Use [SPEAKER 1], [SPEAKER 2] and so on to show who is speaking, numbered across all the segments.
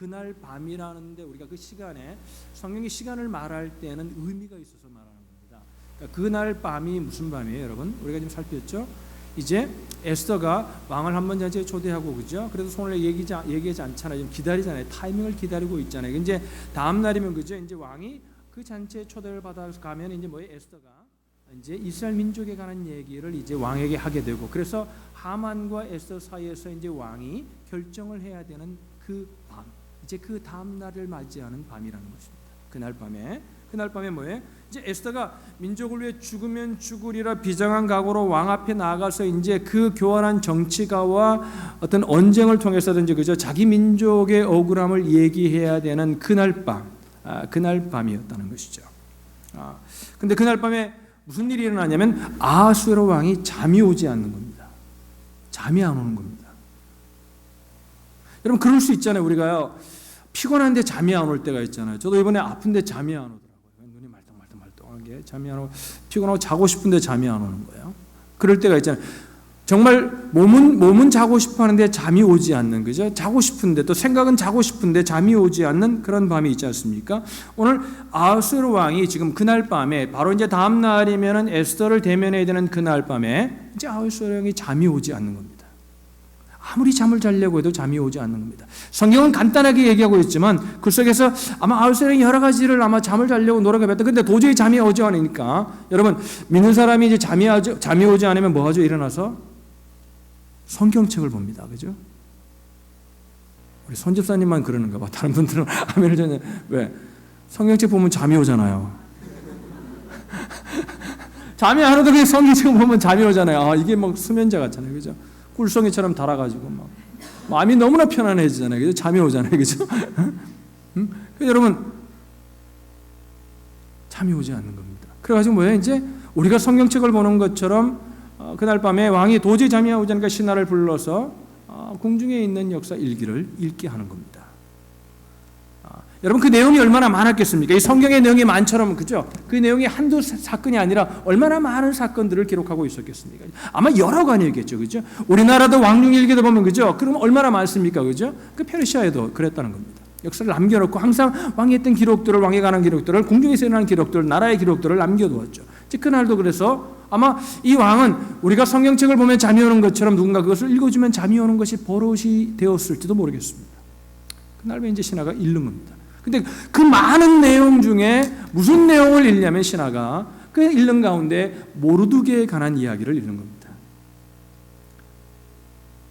[SPEAKER 1] 그날 밤이라는데 우리가 그 시간에 성경이 시간을 말할 때는 의미가 있어서 말하는 겁니다. 그러니까 그날 밤이 무슨 밤이에요, 여러분? 우리가 지금 살폈죠? 이제 에스더가 왕을 한번 잔치에 초대하고 그죠? 그래도 손을 얘기하지 않잖아요. 지금 기다리잖아요. 타이밍을 기다리고 있잖아요. 이제 다음 날이면 그죠? 이제 왕이 그 잔치에 초대를 받아서 가면 이제 뭐예요? 에스더가 이제 이스라엘 민족에 관한 얘기를 이제 왕에게 하게 되고, 그래서 하만과 에스더 사이에서 이제 왕이 결정을 해야 되는 그 밤, 이제 그 다음 날을 맞이하는 밤이라는 것입니다. 그날 밤에 뭐예요? 이제 에스더가 민족을 위해 죽으면 죽으리라 비장한 각오로 왕 앞에 나아가서 이제 그 교활한 정치가와 어떤 언쟁을 통해서든지 그저 자기 민족의 억울함을 얘기해야 되는 그날 밤이었다는 것이죠. 근데 그날 밤에 무슨 일이 일어나냐면 아하수에로 왕이 잠이 오지 않는 겁니다. 잠이 안 오는 겁니다. 여러분 그럴 수 있잖아요. 우리가요 피곤한데 잠이 안 올 때가 있잖아요. 저도 이번에 아픈데 잠이 안 오더라고요. 눈이 말똥말똥하게 잠이 안 오고, 피곤하고 자고 싶은데 잠이 안 오는 거예요. 그럴 때가 있잖아요. 정말 몸은 자고 싶어 하는데 잠이 오지 않는, 그죠? 자고 싶은데 또 생각은 자고 싶은데 잠이 오지 않는 그런 밤이 있지 않습니까? 오늘 아하수에로 왕이 지금 그날 밤에, 바로 이제 다음 날이면은 에스더를 대면해야 되는 그날 밤에 이제 아하수에로 왕이 잠이 오지 않는 겁니다. 아무리 잠을 자려고 해도 잠이 오지 않는 겁니다. 성경은 간단하게 얘기하고 있지만 그 속에서 아마 아하수에로 여러 가지를 아마 잠을 자려고 노력해봤다. 근데 도저히 잠이 오지 않으니까, 여러분 믿는 사람이 이제 잠이 오지 않으면 뭐 하죠? 일어나서 성경책을 봅니다. 그죠? 우리 손 집사님만 그러는가 봐. 다른 분들은 아멘을 전혀. 왜? 성경책 보면 잠이 오잖아요. 잠이 안 오도 그냥 성경책 보면 잠이 오잖아요. 이게 막 수면제 같잖아요. 그죠? 꿀송이처럼 달아가지고 막 마음이 너무나 편안해지잖아요. 그죠? 잠이 오잖아요. 그죠? 여러분 잠이 오지 않는 겁니다. 그래가지고 뭐예요? 이제 우리가 성경책을 보는 것처럼 그날 밤에 왕이 도저히 잠이 오지 않으니까 신하를 불러서 궁중에 있는 역사 일기를 읽게 하는 겁니다. 여러분 그 내용이 얼마나 많았겠습니까? 이 성경의 내용이 많처럼, 그죠? 그 내용이 한두 사건이 아니라 얼마나 많은 사건들을 기록하고 있었겠습니까? 아마 여러 관이겠죠, 그죠? 우리나라도 왕중 일기도 보면, 그죠? 그럼 얼마나 많습니까, 그죠? 그 페르시아에도 그랬다는 겁니다. 역사를 남겨놓고 항상 왕이 했던 기록들을, 왕에 관한 기록들을, 궁중에서 일어난 기록들, 나라의 기록들을 남겨두었죠. 즉 그날도 그래서 아마 이 왕은 우리가 성경책을 보면 잠이 오는 것처럼 누군가 그것을 읽어주면 잠이 오는 것이 버릇이 되었을지도 모르겠습니다. 그날 이제 신하가 읽는 겁니다. 근데 그 많은 내용 중에 무슨 내용을 읽냐면 신하가 그 읽는 가운데 모르드게에 관한 이야기를 읽는 겁니다.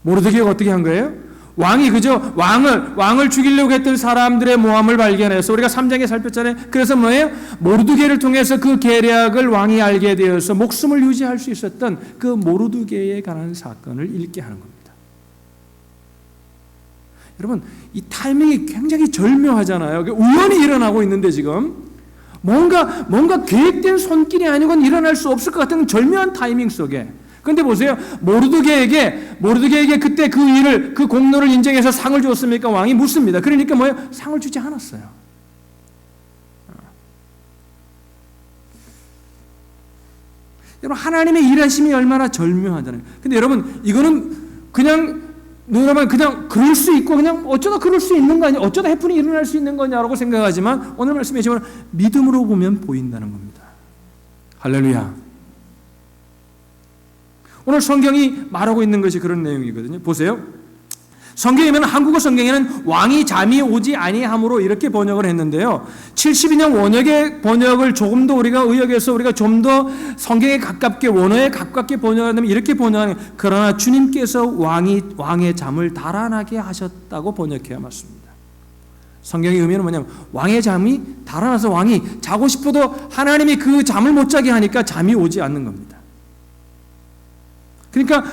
[SPEAKER 1] 모르드게가 어떻게 한 거예요? 왕이, 그죠? 왕을 죽이려고 했던 사람들의 모함을 발견해서 우리가 3장에 살폈잖아요. 그래서 뭐예요? 모르드게를 통해서 그 계략을 왕이 알게 되어서 목숨을 유지할 수 있었던 그 모르드게에 관한 사건을 읽게 하는 겁니다. 여러분 이 타이밍이 굉장히 절묘하잖아요. 우연히 일어나고 있는데 지금 뭔가 계획된 손길이 아니고는 일어날 수 없을 것 같은 절묘한 타이밍 속에, 근데 보세요. 모르드게에게 그때 그 일을, 그 공로를 인정해서 상을 주었습니까? 왕이 묻습니다. 그러니까 뭐예요? 상을 주지 않았어요. 여러분 하나님의 일하심이 얼마나 절묘하잖아요. 근데 여러분 이거는 그냥 누구라면 그냥 그럴 수 있고 그냥 어쩌다 그럴 수 있는 거 아니야? 어쩌다 해프닝이 일어날 수 있는 거냐라고 생각하지만 오늘 말씀에 지금 믿음으로 보면 보인다는 겁니다. 할렐루야. 오늘 성경이 말하고 있는 것이 그런 내용이거든요. 보세요. 성경에는, 한국어 성경에는 왕이 잠이 오지 아니함으로 이렇게 번역을 했는데요. 72년 원역의 번역을 조금 더 우리가 의역해서 우리가 좀 더 성경에 가깝게, 원어에 가깝게 번역하면 이렇게 번역하는, 그러나 주님께서 왕의 잠을 달아나게 하셨다고 번역해야 맞습니다. 성경의 의미는 뭐냐면 왕의 잠이 달아나서 왕이 자고 싶어도 하나님이 그 잠을 못 자게 하니까 잠이 오지 않는 겁니다. 그러니까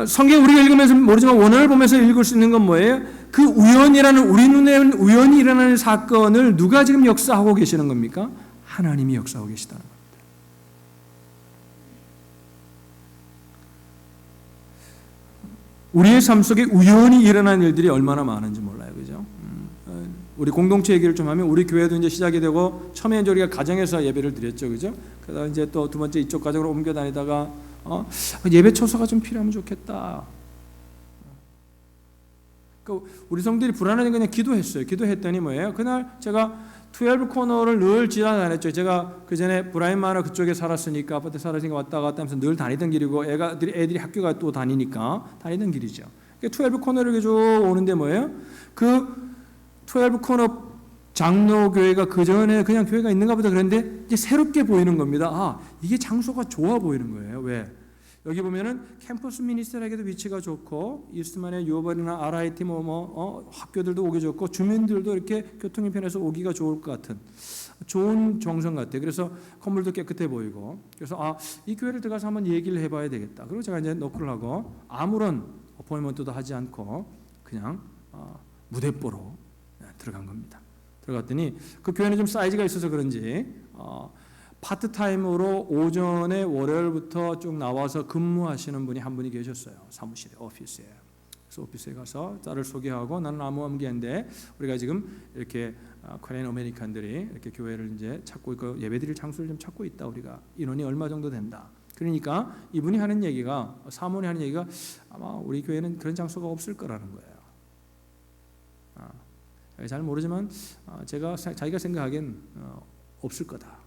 [SPEAKER 1] 성경 우리가 읽으면서 모르지만 원어를 보면서 읽을 수 있는 건 뭐예요? 그 우연이라는, 우리 눈에는 우연히 일어나는 사건을 누가 지금 역사하고 계시는 겁니까? 하나님이 역사하고 계시다는 겁니다. 우리의 삶 속에 우연히 일어난 일들이 얼마나 많은지 몰라요, 그죠? 우리 공동체 얘기를 좀 하면 우리 교회도 이제 시작이 되고 처음에 이제 우리가 가정에서 예배를 드렸죠, 그죠? 그러다 이제 또 두 번째 이쪽 가정으로 옮겨 다니다가 예배 초소가 좀 필요하면 좋겠다. 그러니까 우리 성들이 불안하니까 그냥 기도했어요. 기도했더니 뭐예요? 그날 제가 12 코너를 늘 지나다녔죠. 제가 그 전에 브라인 마너 그쪽에 살았으니까 아파트 살았으니까 왔다 갔다 하면서 늘 다니던 길이고 애들이 학교가 또 다니니까 다니던 길이죠. 12 코너를 쭉 오는데 뭐예요? 그 12 코너 장로교회가 그 전에 그냥 교회가 있는가 보다 그랬는데 이제 새롭게 보이는 겁니다. 아, 이게 장소가 좋아 보이는 거예요. 왜? 여기 보면은 캠퍼스 미니스터에게도 위치가 좋고 이스트만의 유어벌이나 RIT 학교들도 오기 좋고 주민들도 이렇게 교통이 편해서 오기가 좋을 것 같은 좋은 정성 같아요. 그래서 건물도 깨끗해 보이고 그래서 이 교회를 들어가서 한번 얘기를 해봐야 되겠다. 그리고 제가 이제 노크를 하고 아무런 어포인먼트도 하지 않고 그냥 무대뽀로 들어간 겁니다. 들어갔더니 그 교회는 좀 사이즈가 있어서 그런지 파트타임으로 오전에 월요일부터 쭉 나와서 근무하시는 분이 한 분이 계셨어요. 사무실에, 오피스에. 그래서 오피스에 가서 딸을 소개하고 나는 암호암기인데 우리가 지금 이렇게 코리안 아메리칸들이 이렇게 교회를 이제 찾고 있고 예배드릴 장소를 좀 찾고 있다. 우리가 인원이 얼마 정도 된다. 그러니까 이분이 하는 얘기가 사모님이 하는 얘기가 아마 우리 교회는 그런 장소가 없을 거라는 거예요. 잘 모르지만 자기가 생각하기엔 없을 거다.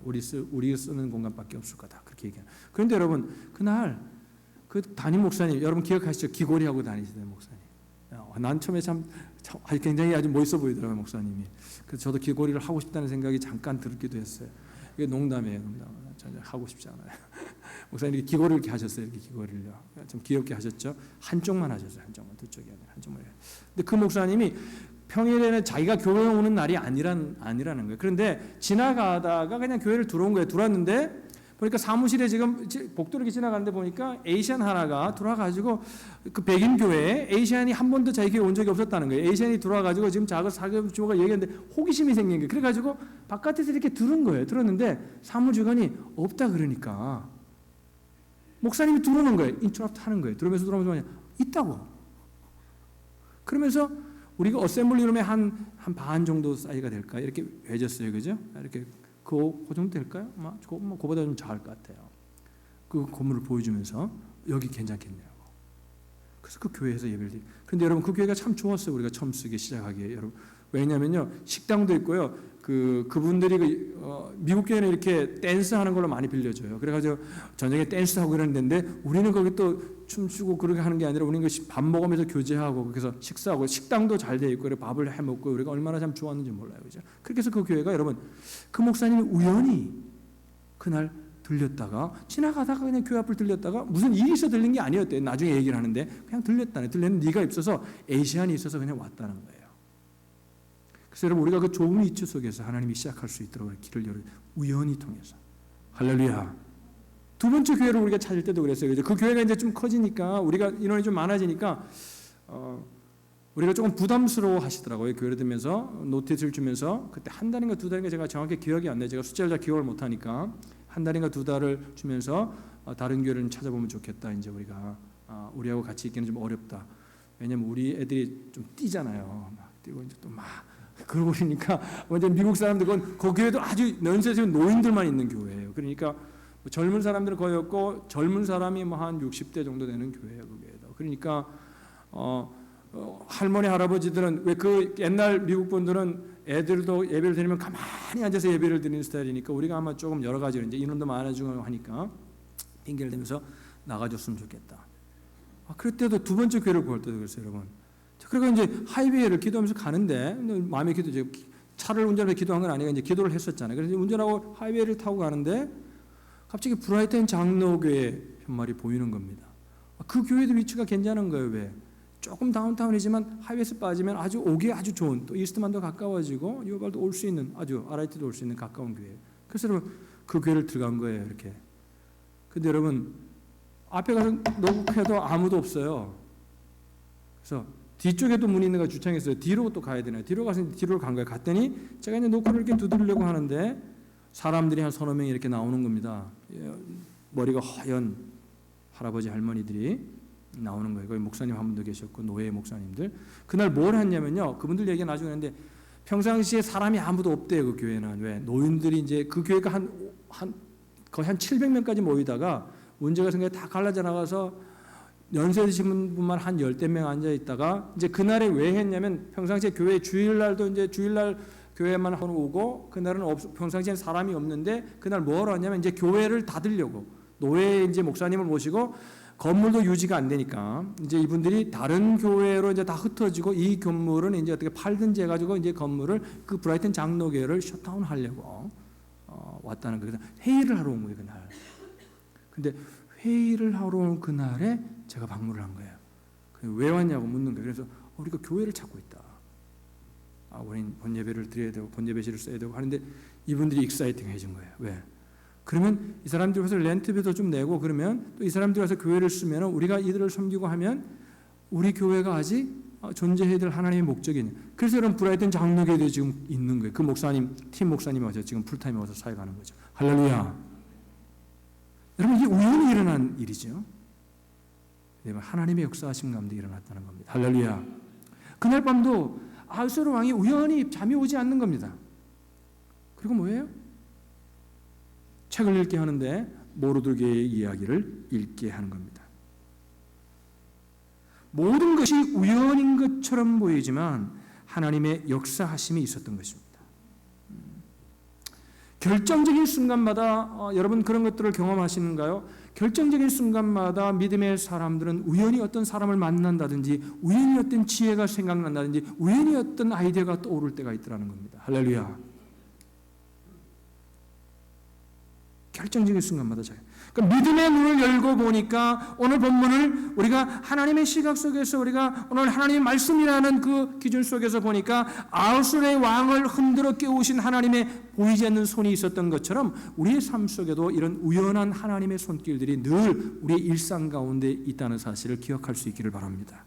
[SPEAKER 1] 우리 쓰는 공간밖에 없을 거다. 그렇게 얘기해요. 그런데 여러분 그날 그 담임 목사님 여러분 기억하시죠? 귀걸이하고 다니시던 목사님. 난 처음에 참 굉장히 아주 멋있어 보이더라고요 목사님이. 그래서 저도 귀걸이를 하고 싶다는 생각이 잠깐 들기도 했어요. 이게 농담이에요. 전혀 하고 싶지 않아요. 목사님이 귀걸이를 이렇게 하셨어요. 이렇게 귀걸이를요. 좀 귀엽게 하셨죠. 한쪽만 하셨어요. 한쪽만, 두 쪽이 아니라 한쪽만. 근데 그 목사님이 평일에는 자기가 교회 오는 날이 아니라는 거예요. 그런데 지나가다가 그냥 교회를 들어온 거예요. 들어왔는데 보니까 사무실에 지금 복도를 이렇게 지나가는데 보니까 에이시안 하나가 들어와가지고 그 백인 교회에 에이시안이 한 번도 자기 교회 온 적이 없었다는 거예요. 에이시안이 들어와가지고 지금 작은 사교 주모가 얘기했는데 호기심이 생긴 거예요. 그래가지고 바깥에서 이렇게 들은 거예요. 들었는데 사무직원이 없다 그러니까 목사님이 들어오는 거예요. 인터럽트 하는 거예요. 들어오면서 있다고. 그러면서 우리가 어셈블리룸에 한 반 정도 사이즈가 될까 이렇게 해졌어요, 그죠? 이렇게 그 정도 될까요? 그보다 좀 작을 것 같아요. 그 건물을 보여주면서 여기 괜찮겠냐고. 그래서 그 교회에서 예배를 드리. 그런데 여러분 그 교회가 참 좋았어요. 우리가 처음 쓰기 시작하기에 여러분. 왜냐면요 식당도 있고요. 그분들이 미국 교회는 이렇게 댄스 하는 걸로 많이 빌려줘요. 그래가지고 저녁에 댄스 하고 이러는 데인데 우리는 거기 또 춤추고 그렇게 하는 게 아니라 우리는 밥 먹으면서 교제하고 그래서 식사하고 식당도 잘 돼 있고 그래 밥을 해 먹고 우리가 얼마나 참 좋았는지 몰라요, 그죠? 그렇게 해서 그 교회가 여러분 그 목사님이 우연히 그날 들렸다가 지나가다가 그냥 교회 앞을 들렸다가 무슨 일이 있어 들린 게 아니었대요. 나중에 얘기를 하는데 그냥 들렸다네. 들렸는데 네가 있어서 에이시안이 있어서 그냥 왔다는 거예요. 그래서 여러분 우리가 그 좁은 위치 속에서 하나님이 시작할 수 있도록 길을 열어 우연히 통해서 할렐루야. 두 번째 교회를 우리가 찾을 때도 그랬어요. 그 교회가 이제 좀 커지니까 우리가 인원이 좀 많아지니까 우리가 조금 부담스러워 하시더라고요. 교회를 들면서 노티스를 주면서 그때 한 달인가 두 달인가 제가 정확히 기억이 안 나요. 제가 숫자를 잘 기억을 못 하니까 한 달인가 두 달을 주면서 다른 교회를 찾아보면 좋겠다. 이제 우리가 우리하고 같이 있기는 좀 어렵다. 왜냐면 우리 애들이 좀 뛰잖아요. 막 뛰고 이제 또 막 그러고 보니까 완전 미국 사람들은 그 교회도 아주 연세지은 노인들만 있는 교회예요. 그러니까 젊은 사람들은 거의 없고 젊은 사람이 한 60대 정도 되는 교회예요. 그 교회도. 그러니까 할머니 할아버지들은 왜 그 옛날 미국 분들은 애들도 예배를 드리면 가만히 앉아서 예배를 드리는 스타일이니까 우리가 아마 조금 여러 가지로 이제 인원도 많아지고 하니까 핑계를 대면서 나가줬으면 좋겠다. 그럴 때도 두 번째 교회를 볼 때도 그랬어요, 여러분. 그리고 이제 하이웨이를 기도하면서 가는데 마음의 기도죠. 차를 운전해서 기도한 건 아니고 이제 기도를 했었잖아요. 그래서 운전하고 하이웨이를 타고 가는데 갑자기 브라이튼 장로교회 현말이 보이는 겁니다. 그 교회도 위치가 괜찮은 거예요. 왜? 조금 다운타운이지만 하이웨이에서 빠지면 아주 오기 아주 좋은 또 이스트만도 가까워지고 유발도 올 수 있는 아주 RIT도 올 수 있는 가까운 교회. 그래서 여러분 그 교회를 들어간 거예요. 이렇게. 근데 여러분 앞에 가서 노크해도 아무도 없어요. 그래서 뒤쪽에도 문이 있는 거 주창했어요. 뒤로 또 가야 되나요? 뒤로 가서 뒤로 간 거예요. 갔더니 제가 이제 노크를 이렇게 두드리려고 하는데 사람들이 한 서너 명이 이렇게 나오는 겁니다. 머리가 하얀 할아버지 할머니들이 나오는 거예요. 거기 목사님 한 분도 계셨고 노예 목사님들. 그날 뭘 했냐면요. 그분들 얘기 나중에 했는데 평상시에 사람이 아무도 없대요. 그 교회는. 왜? 노인들이 이제 그 교회가 거의 한 700명까지 모이다가 문제가 생겨 다 갈라져 나가서 연세 드신 분만 한 10명 앉아 있다가 이제 그날에 왜 했냐면 평상시에 교회 주일날도 이제 주일날 교회만 하고 오고 그날은 평상시엔 사람이 없는데 그날 뭐하러 왔냐면 이제 교회를 닫으려고 노예 이제 목사님을 모시고 건물도 유지가 안 되니까 이제 이분들이 다른 교회로 이제 다 흩어지고 이 건물은 이제 어떻게 팔든지 해가지고 이제 건물을 그 브라이튼 장로교회를 셧다운 하려고 왔다는 거예요. 회의를 하러 온 거예요 그날. 근데 회의를 하러 온 그날에 제가 방문을 한 거예요. 왜 왔냐고 묻는 거예요. 그래서 우리가 교회를 찾고 있다. 우리는 본예배를 드려야 되고 본예배실을 써야 되고 하는데 이분들이 익사이팅해진 거예요. 왜? 그러면 이 사람들이 와서 렌트비도 좀 내고 그러면 또 이 사람들이 와서 교회를 쓰면 우리가 이들을 섬기고 하면 우리 교회가 아직 존재해야 될 하나님의 목적이 있는. 그래서 여러분 브라이튼 장로교회에 지금 있는 거예요. 그 목사님 팀 목사님이 와서 지금 풀타임에 와서 사역하는 거죠. 할렐루야. 여러분 이게 우연히 일어난 일이죠. 하나님의 역사하심 가운데 일어났다는 겁니다. 할렐루야. 그날 밤도 아하스웨로 왕이 우연히 잠이 오지 않는 겁니다. 그리고 뭐예요? 책을 읽게 하는데 모르드게의 이야기를 읽게 하는 겁니다. 모든 것이 우연인 것처럼 보이지만 하나님의 역사하심이 있었던 것입니다. 결정적인 순간마다 여러분 그런 것들을 경험하시는가요? 결정적인 순간마다 믿음의 사람들은 우연히 어떤 사람을 만난다든지 우연히 어떤 지혜가 생각난다든지 우연히 어떤 아이디어가 떠오를 때가 있더라는 겁니다. 할렐루야. 결정적인 순간마다 자요. 그러니까 믿음의 눈을 열고 보니까 오늘 본문을 우리가 하나님의 시각 속에서 우리가 오늘 하나님의 말씀이라는 그 기준 속에서 보니까 아하스웨로의 왕을 흔들어 깨우신 하나님의 보이지 않는 손이 있었던 것처럼 우리의 삶 속에도 이런 우연한 하나님의 손길들이 늘 우리의 일상 가운데 있다는 사실을 기억할 수 있기를 바랍니다.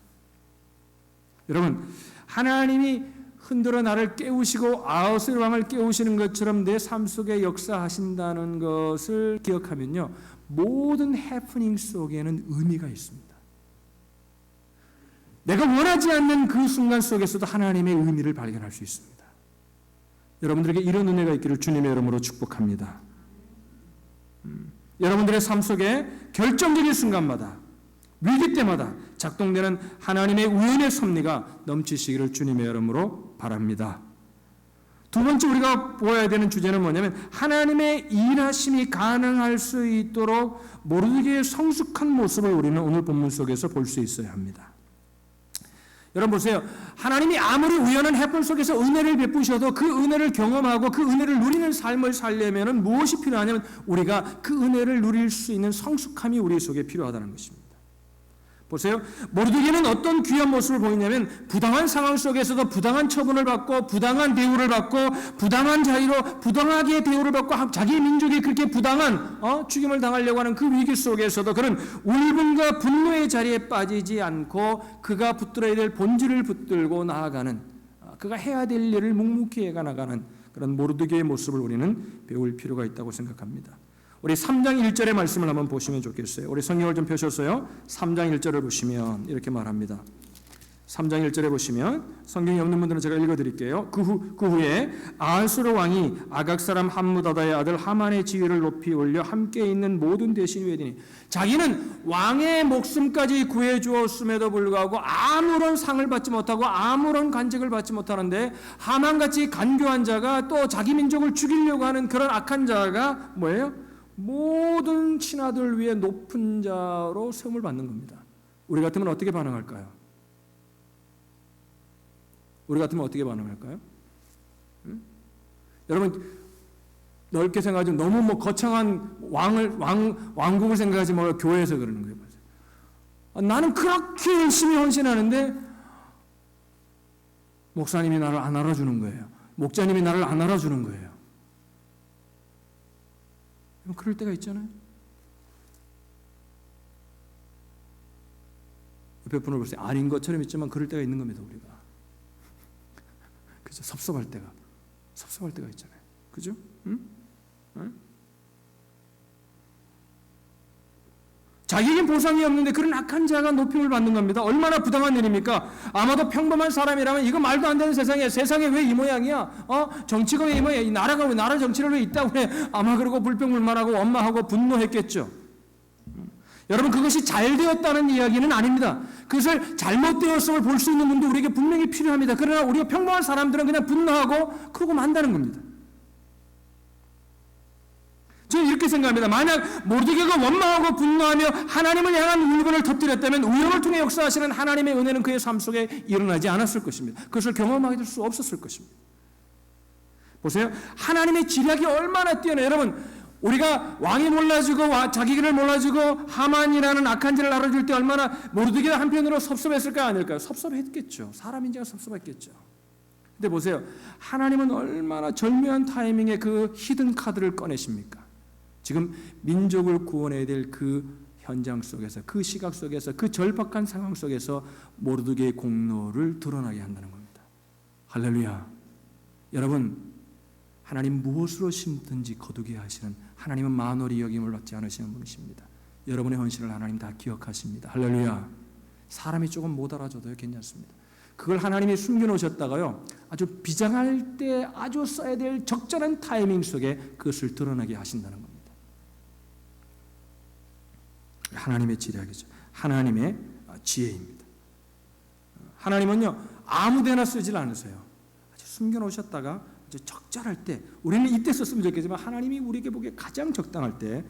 [SPEAKER 1] 여러분 하나님이 흔들어 나를 깨우시고 아하스웨로 왕을 깨우시는 것처럼 내 삶 속에 역사하신다는 것을 기억하면요 모든 해프닝 속에는 의미가 있습니다. 내가 원하지 않는 그 순간 속에서도 하나님의 의미를 발견할 수 있습니다. 여러분들에게 이런 은혜가 있기를 주님의 이름으로 축복합니다. 여러분들의 삶 속에 결정적인 순간마다 위기 때마다 작동되는 하나님의 우연의 섭리가 넘치시기를 주님의 이름으로 바랍니다. 두 번째 우리가 보아야 되는 주제는 뭐냐면 하나님의 일하심이 가능할 수 있도록 모르드게의 성숙한 모습을 우리는 오늘 본문 속에서 볼 수 있어야 합니다. 여러분 보세요. 하나님이 아무리 우연한 해픈 속에서 은혜를 베푸셔도 그 은혜를 경험하고 그 은혜를 누리는 삶을 살려면 무엇이 필요하냐면 우리가 그 은혜를 누릴 수 있는 성숙함이 우리 속에 필요하다는 것입니다. 보세요. 모르드게는 어떤 귀한 모습을 보이냐면 부당한 상황 속에서도 부당한 처분을 받고 부당한 대우를 받고 부당한 자유로 부당하게 대우를 받고 자기 민족이 그렇게 부당한 죽임을 당하려고 하는 그 위기 속에서도 그런 울분과 분노의 자리에 빠지지 않고 그가 붙들어야 될 본질을 붙들고 나아가는 그가 해야 될 일을 묵묵히 해나가는 그런 모르드게의 모습을 우리는 배울 필요가 있다고 생각합니다. 우리 3장 1절의 말씀을 한번 보시면 좋겠어요. 우리 성경을 좀 펴셨어요? 3장 1절을 보시면 이렇게 말합니다. 3장 1절에 보시면 성경이 없는 분들은 제가 읽어드릴게요. 그 후에 아하스웨로 왕이 아각 사람 함무다다의 아들 하만의 지위를 높이 올려 함께 있는 모든 대신 외디니 자기는 왕의 목숨까지 구해주었음에도 불구하고 아무런 상을 받지 못하고 아무런 간직을 받지 못하는데 하만같이 간교한 자가 또 자기 민족을 죽이려고 하는 그런 악한 자가 뭐예요? 모든 친아들 위에 높은 자로 세움을 받는 겁니다. 우리 같으면 어떻게 반응할까요? 우리 같으면 어떻게 반응할까요? 응? 여러분 넓게 생각하지 너무 거창한 왕국을 생각하지 말고 교회에서 그러는 거예요. 나는 그렇게 열심히 헌신하는데 목사님이 나를 안 알아주는 거예요. 목자님이 나를 안 알아주는 거예요. 그럴 때가 있잖아요. 옆에 분을 보세요. 아닌 것처럼 있지만 그럴 때가 있는 겁니다. 우리가. 그죠? 섭섭할 때가 있잖아요. 그죠? 응? 응? 자기에겐 보상이 없는데 그런 악한 자가 높임을 받는 겁니다. 얼마나 부당한 일입니까? 아마도 평범한 사람이라면 이거 말도 안 되는 세상에 왜 이 모양이야? 정치가 왜 이 모양이야? 이 나라가 왜 나라 정치를 왜 있다고 해? 아마 그러고 불평불만하고 원망하고 분노했겠죠. 여러분, 그것이 잘 되었다는 이야기는 아닙니다. 그것을 잘못되었음을 볼 수 있는 눈도 우리에게 분명히 필요합니다. 그러나 우리가 평범한 사람들은 그냥 분노하고 그러고 만다는 겁니다. 저는 이렇게 생각합니다. 만약 모르드게가 원망하고 분노하며 하나님을 향한 물건을 터뜨렸다면 우연을 통해 역사하시는 하나님의 은혜는 그의 삶 속에 일어나지 않았을 것입니다. 그것을 경험하게 될 수 없었을 것입니다. 보세요. 하나님의 지략이 얼마나 뛰어나요. 여러분, 우리가 왕이 몰라주고 자기 길을 몰라주고 하만이라는 악한 짓을 알아줄 때 얼마나 모르드게가 한편으로 섭섭했을까요? 아닐까요? 섭섭했겠죠. 사람인지가 섭섭했겠죠. 근데 보세요. 하나님은 얼마나 절묘한 타이밍에 그 히든 카드를 꺼내십니까? 지금 민족을 구원해야 될 그 현장 속에서, 그 시각 속에서, 그 절박한 상황 속에서 모르드게의 공로를 드러나게 한다는 겁니다. 할렐루야. 여러분, 하나님 무엇으로 심든지 거두게 하시는, 하나님은 만월이 여김을 받지 않으시는 분이십니다. 여러분의 헌신을 하나님 다 기억하십니다. 할렐루야. 사람이 조금 못 알아줘도 괜찮습니다. 그걸 하나님이 숨겨놓으셨다가요, 아주 비장할 때 아주 써야 될 적절한 타이밍 속에 그것을 드러나게 하신다는 겁니다. 하나님의 지략이죠. 하나님의 지혜입니다. 하나님은요, 아무데나 쓰질 않으세요. 아주 숨겨놓으셨다가 아주 적절할 때, 우리는 이때 썼으면 좋겠지만 하나님이 우리에게 보기에 가장 적당할 때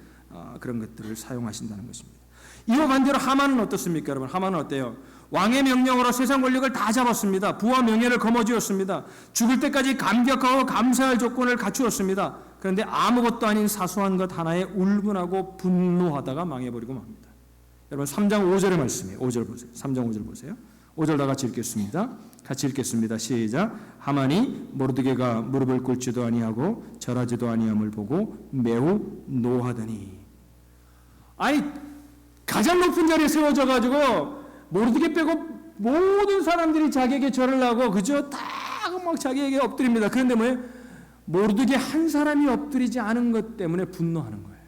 [SPEAKER 1] 그런 것들을 사용하신다는 것입니다. 이와 반대로 하만은 어떻습니까? 여러분, 하만은 어때요? 왕의 명령으로 세상 권력을 다 잡았습니다. 부와 명예를 거머쥐었습니다. 죽을 때까지 감격하고 감사할 조건을 갖추었습니다. 그런데 아무것도 아닌 사소한 것 하나에 울분하고 분노하다가 망해버리고 맙니다. 여러분, 3장 5절의 말씀이에요. 5절 보세요. 3장 5절 보세요. 5절 다 같이 읽겠습니다. 같이 읽겠습니다. 시작. 하만이 모르드게가 무릎을 꿇지도 아니하고 절하지도 아니함을 보고 매우 노하더니. 아니, 가장 높은 자리에 세워져 가지고 모르드게 빼고 모든 사람들이 자기에게 절을 하고, 그죠? 다 막 자기에게 엎드립니다. 그런데 뭐예요? 모르드게 한 사람이 엎드리지 않은 것 때문에 분노하는 거예요.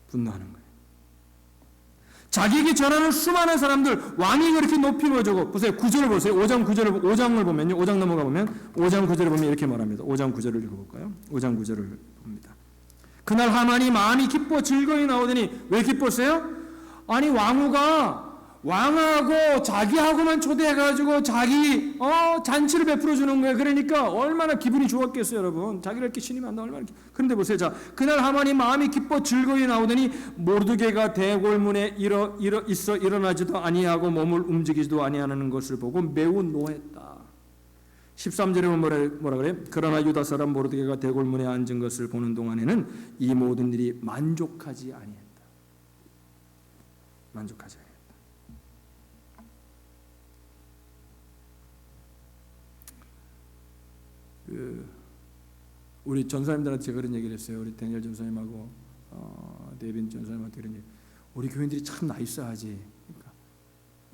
[SPEAKER 1] 분노하는 거예요. 자기에게 절하는 수많은 사람들, 왕이 그렇게 높이 모여주고, 보세요. 9절을 보세요. 5장을 보면요. 5장 넘어가 보면 5장 9절을 보면 이렇게 말합니다. 5장 9절을 읽어볼까요? 5장 9절을 봅니다. 그날 하만이 마음이 기뻐 즐거이 나오더니, 왜 기뻤어요? 아니, 왕하고 자기하고만 초대해가지고 자기 잔치를 베풀어 주는 거예요. 그러니까 얼마나 기분이 좋았겠어요, 여러분. 자기를 이렇게 신임한다 얼마나. 그런데 보세요. 자, 그날 하만이 마음이 기뻐 즐거이 나오더니 모르드게가 대궐문에 있어 일어나지도 아니하고 몸을 움직이지도 아니하는 것을 보고 매우 노했다. 13절에 보면 뭐라 그래요? 그러나 유다 사람 모르드게가 대궐문에 앉은 것을 보는 동안에는 이 모든 일이 만족하지 아니했다. 만족하지 아니했다. 우리 전사님들한테 제가 그런 얘기를 했어요. 우리 데니엘 전사님하고 데빈 전사님한테 그런 얘기. 우리 교인들이 참 나이스하지. 그러니까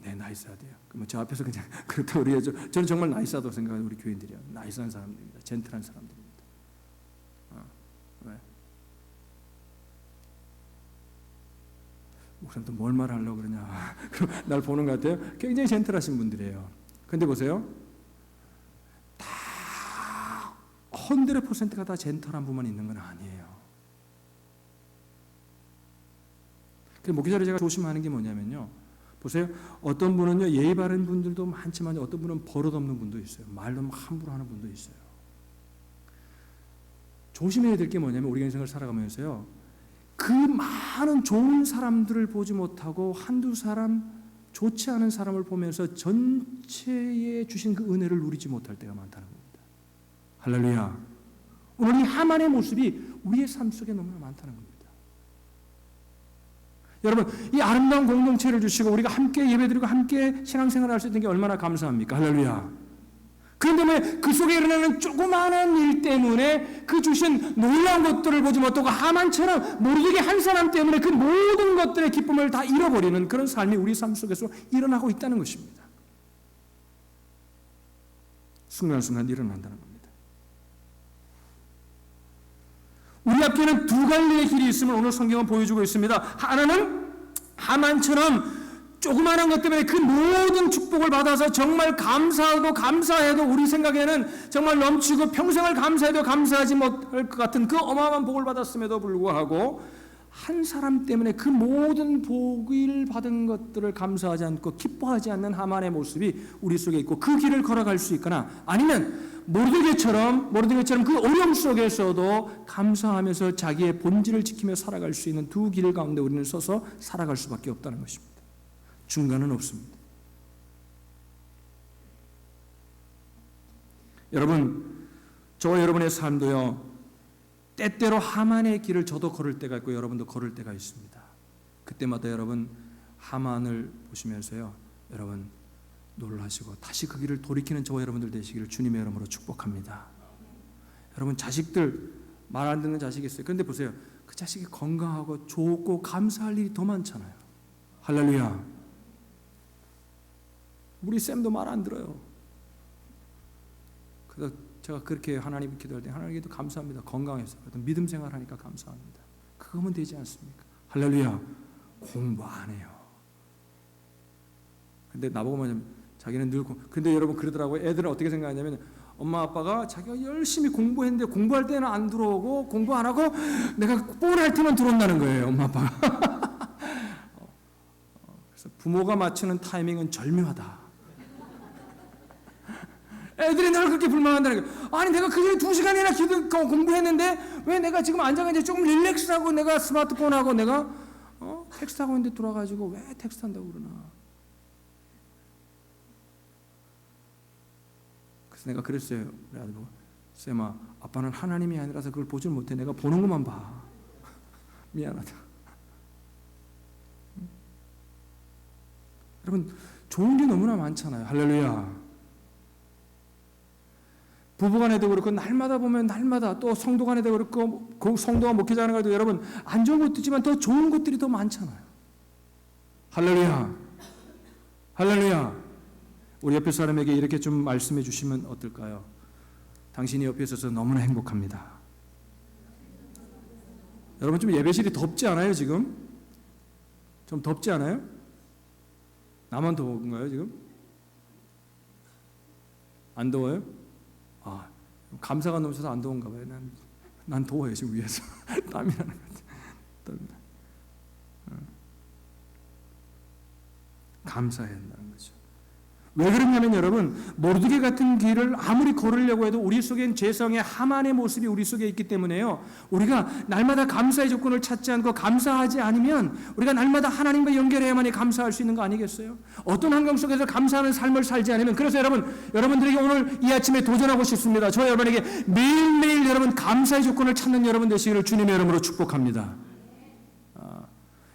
[SPEAKER 1] 네, 나이스하대요. 그럼 저 앞에서 그냥 그렇다고 우리가 저는 정말 나이스하다고 생각하는 우리 교인들이요. 나이스한 사람들입니다. 젠틀한 사람들입니다. 왜? 목사님 또 뭘 말하려고 그러냐. 그럼 날 보는 것 같아요. 굉장히 젠틀하신 분들이에요. 근데 보세요. 100%가 다 젠틀한 부분만 있는 건 아니에요. 그래서 목회자로 제가 조심하는 게 뭐냐면요. 보세요. 어떤 분은요, 예의 바른 분들도 많지만 어떤 분은 버릇없는 분도 있어요. 말도 함부로 하는 분도 있어요. 조심해야 될 게 뭐냐면 우리가 인생을 살아가면서요, 그 많은 좋은 사람들을 보지 못하고 한두 사람, 좋지 않은 사람을 보면서 전체에 주신 그 은혜를 누리지 못할 때가 많다는 겁니다. 할렐루야. 오늘 이 하만의 모습이 우리의 삶 속에 너무나 많다는 겁니다. 여러분, 이 아름다운 공동체를 주시고 우리가 함께 예배드리고 함께 신앙생활을 할 수 있는 게 얼마나 감사합니까? 할렐루야. 그런데 그 속에 일어나는 조그마한 일 때문에 그 주신 놀라운 것들을 보지 못하고 하만처럼 모르게 한 사람 때문에 그 모든 것들의 기쁨을 다 잃어버리는 그런 삶이 우리 삶 속에서 일어나고 있다는 것입니다. 순간순간 일어난다는 겁니다. 우리 앞에는 두 갈래의 길이 있음을 오늘 성경은 보여주고 있습니다. 하나는 하만처럼 조그마한 것 때문에 그 모든 축복을 받아서 정말 감사하고 감사해도 우리 생각에는 정말 넘치고 평생을 감사해도 감사하지 못할 것 같은 그 어마어마한 복을 받았음에도 불구하고 한 사람 때문에 그 모든 복을 받은 것들을 감사하지 않고 기뻐하지 않는 하만의 모습이 우리 속에 있고 그 길을 걸어갈 수 있거나 아니면 모르드게처럼 그 어려움 속에서도 감사하면서 자기의 본질을 지키며 살아갈 수 있는 두 길 가운데 우리는 서서 살아갈 수밖에 없다는 것입니다. 중간은 없습니다. 여러분, 저와 여러분의 삶도요, 때때로 하만의 길을 저도 걸을 때가 있고 여러분도 걸을 때가 있습니다. 그때마다 여러분 하만을 보시면서요, 여러분 놀라시고 다시 그 길을 돌이키는 저와 여러분들 되시기를 주님의 이름으로 축복합니다. 여러분 자식들 말 안 듣는 자식이 있어요. 그런데 보세요, 그 자식이 건강하고 좋고 감사할 일이 더 많잖아요. 할렐루야. 우리 쌤도 말 안 들어요. 그래서 제가 그렇게 하나님 기도할 때 하나님께도 감사합니다. 건강해서 믿음 생활하니까 감사합니다. 그거면 되지 않습니까? 할렐루야. 공부 안 해요. 근데 나보고 자기는 늘 근데 여러분 그러더라고요. 애들은 어떻게 생각하냐면 엄마 아빠가 자기가 열심히 공부했는데 공부할 때는 안 들어오고 공부 안 하고 내가 뻔할 때만 들어온다는 거예요. 엄마 아빠가. 그래서 부모가 맞추는 타이밍은 절묘하다. 애들이 날 그렇게 불만한다는 거예요. 아니 내가 그전에 2시간이나 공부했는데 왜 내가 지금 앉아가 이제 조금 릴렉스하고 내가 스마트폰하고 내가 텍스트하고 있는데 돌아가지고 왜 텍스트한다고 그러나. 그래서 내가 그랬어요. 우리 아들 보고 쌤아 아빠는 하나님이 아니라서 그걸 보질 못해. 내가 보는 것만 봐. 미안하다. 여러분 좋은 게 너무나 많잖아요. 할렐루야. 부부간에도 그렇고 날마다 보면 날마다 또 성도간에도 그렇고 그 성도가 목회자하는 것도 여러분 안 좋은 것도 있지만 더 좋은 것들이 더 많잖아요. 할렐루야. 할렐루야. 우리 옆에 사람에게 이렇게 좀 말씀해 주시면 어떨까요? 당신이 옆에 있어서 너무나 행복합니다. 여러분 좀 예배실이 덥지 않아요 지금? 좀 덥지 않아요? 나만 더운가요 지금? 안 더워요? 아, 감사가 넘쳐서 안 더운가 봐요. 난 더워요 지금 위에서. 땀이 나는 것 같아요. 감사해야 한다는 거죠. 왜 그러냐면 여러분 모르드게 같은 길을 아무리 걸으려고 해도 우리 속엔 죄성의 하만의 모습이 우리 속에 있기 때문에요. 우리가 날마다 감사의 조건을 찾지 않고 감사하지 않으면 우리가 날마다 하나님과 연결해야만이 감사할 수 있는 거 아니겠어요? 어떤 환경 속에서 감사하는 삶을 살지 않으면 그래서 여러분들에게 오늘 이 아침에 도전하고 싶습니다. 저 여러분에게 매일매일 여러분 감사의 조건을 찾는 여러분 되시기를 주님의 이름으로 축복합니다.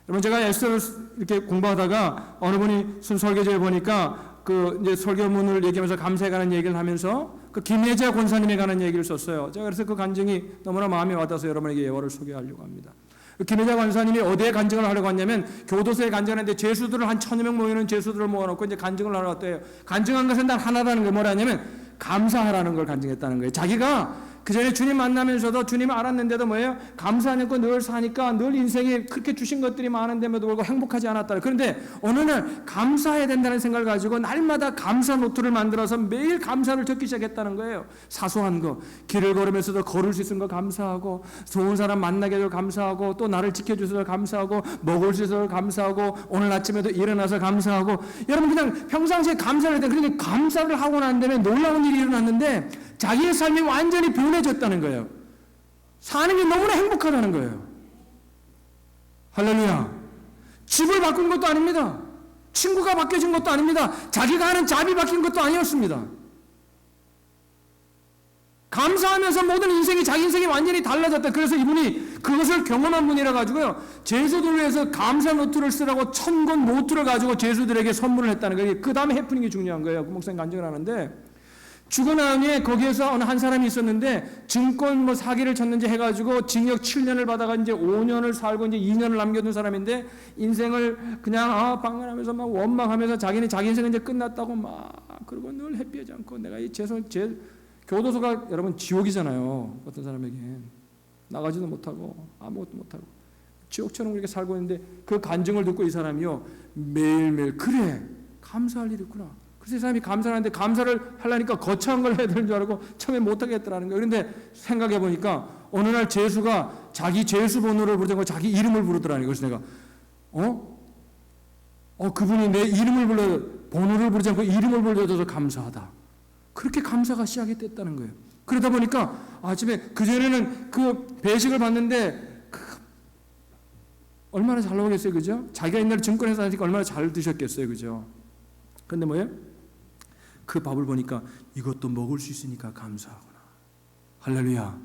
[SPEAKER 1] 여러분 제가 에스더를 이렇게 공부하다가 어느 분이 설교제에 보니까 그 이제 설교문을 얘기하면서 감사에 관한 얘기를 하면서 그 김혜자 권사님에 관한 얘기를 썼어요. 제가 그래서 그 간증이 너무나 마음에 와닿아서 여러분에게 예화를 소개하려고 합니다. 그 김혜자 권사님이 어디에 간증을 하려고 했냐면 교도소에 간증하는데 죄수들을 한 1000여 명 모이는 죄수들을 모아놓고 이제 간증을 하러 왔대요. 간증한 것은 단 하나라는 게 뭐라냐면 감사하라는 걸 간증했다는 거예요. 자기가 그 전에 주님 만나면서도 주님을 알았는데도 뭐예요? 감사하지 않고 늘 사니까 늘 인생에 그렇게 주신 것들이 많은데도 불구하고 행복하지 않았다. 그런데 어느 날 감사해야 된다는 생각을 가지고 날마다 감사 노트를 만들어서 매일 감사를 적기 시작했다는 거예요. 사소한 거, 길을 걸으면서도 걸을 수 있는 거 감사하고, 좋은 사람 만나게 해서 감사하고, 또 나를 지켜주셔서 감사하고, 먹을 수 있어서 감사하고, 오늘 아침에도 일어나서 감사하고. 여러분 그냥 평상시에 감사를 해야 돼. 그러니까 감사를 하고 난 다음에 놀라운 일이 일어났는데 자기의 삶이 완전히 변해졌다는 거예요. 사는 게 너무나 행복하다는 거예요. 할렐루야. 집을 바꾼 것도 아닙니다. 친구가 바뀌어진 것도 아닙니다. 자기가 하는 잡이 바뀐 것도 아니었습니다. 감사하면서 모든 인생이 자기 인생이 완전히 달라졌다. 그래서 이분이 그것을 경험한 분이라 가지고요. 죄수들을 위해서 감사 노트를 쓰라고 1000권 노트를 가지고 죄수들에게 선물을 했다는 거예요. 그 다음에 해프닝이 중요한 거예요. 그 목사님 간증을 하는데 죽은 다음에 거기에서 어느 한 사람이 있었는데 증권 사기를 쳤는지 해가지고 징역 7년을 받아가 이제 5년을 살고 이제 2년을 남겨둔 사람인데 인생을 그냥 방황하면서 막 원망하면서 자기 인생은 이제 끝났다고 막 그러고 늘 해피하지 않고 내가 이 교도소가 여러분 지옥이잖아요. 어떤 사람에겐 나가지도 못하고 아무것도 못하고 지옥처럼 그렇게 살고 있는데 그 간증을 듣고 이 사람이요 매일매일 그래 감사할 일이 있구나. 그래서 이 사람이 감사를 하는데 감사를 하려니까 거창한 걸 해야 되는 줄 알고 처음에 못하겠더라는 거예요. 그런데 생각해 보니까 어느 날 죄수가 자기 죄수 번호를 부르지 않고 자기 이름을 부르더라는 것이 내가 그분이 내 이름을 불러 번호를 부르지 않고 이름을 불러줘서 감사하다. 그렇게 감사가 시작이 됐다는 거예요. 그러다 보니까 아침에 그전에는 그 배식을 받는데 얼마나 잘 나오겠어요, 그죠? 자기가 옛날에 증권회사 하니까 얼마나 잘 드셨겠어요, 그죠? 근데 뭐예요? 그 밥을 보니까 이것도 먹을 수 있으니까 감사하구나. 할렐루야.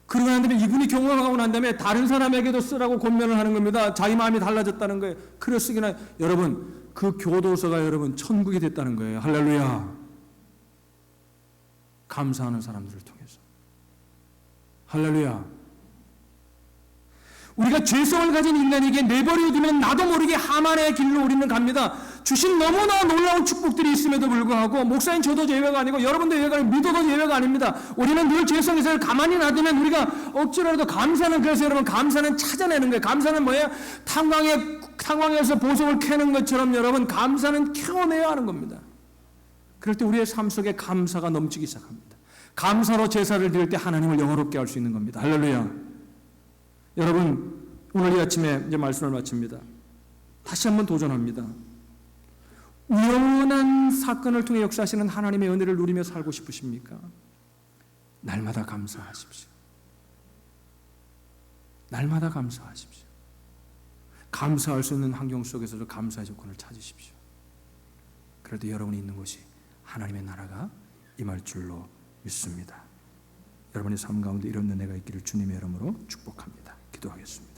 [SPEAKER 1] 그러고 난 다음에 이분이 경험하고 난 다음에 다른 사람에게도 쓰라고 권면을 하는 겁니다. 자기 마음이 달라졌다는 거예요. 그래 쓰기나 여러분 그 교도소가 여러분 천국이 됐다는 거예요. 할렐루야. 감사하는 사람들을 통해서. 할렐루야. 우리가 죄성을 가진 인간에게 내버려두면 나도 모르게 하만의 길로 우리는 갑니다. 주신 너무나 놀라운 축복들이 있음에도 불구하고 목사님 저도 예외가 아니고 여러분도 예외가 아니고 믿어도 예외가 아닙니다. 우리는 늘 죄성에서 가만히 놔두면 우리가 억지로라도 감사는 그래서 여러분 감사는 찾아내는 거예요. 감사는 뭐예요? 탄광에서 보석을 캐는 것처럼 여러분 감사는 캐어내야 하는 겁니다. 그럴 때 우리의 삶 속에 감사가 넘치기 시작합니다. 감사로 제사를 드릴 때 하나님을 영화롭게 할 수 있는 겁니다. 할렐루야. 여러분 오늘 이 아침에 이제 말씀을 마칩니다. 다시 한번 도전합니다. 우연한 사건을 통해 역사하시는 하나님의 은혜를 누리며 살고 싶으십니까? 날마다 감사하십시오. 날마다 감사하십시오. 감사할 수 있는 환경 속에서도 감사의 조건을 찾으십시오. 그래도 여러분이 있는 곳이 하나님의 나라가 임할 줄로 믿습니다. 여러분의 삶 가운데 이런 은혜가 있기를 주님의 이름으로 축복합니다. 기도하겠습니다.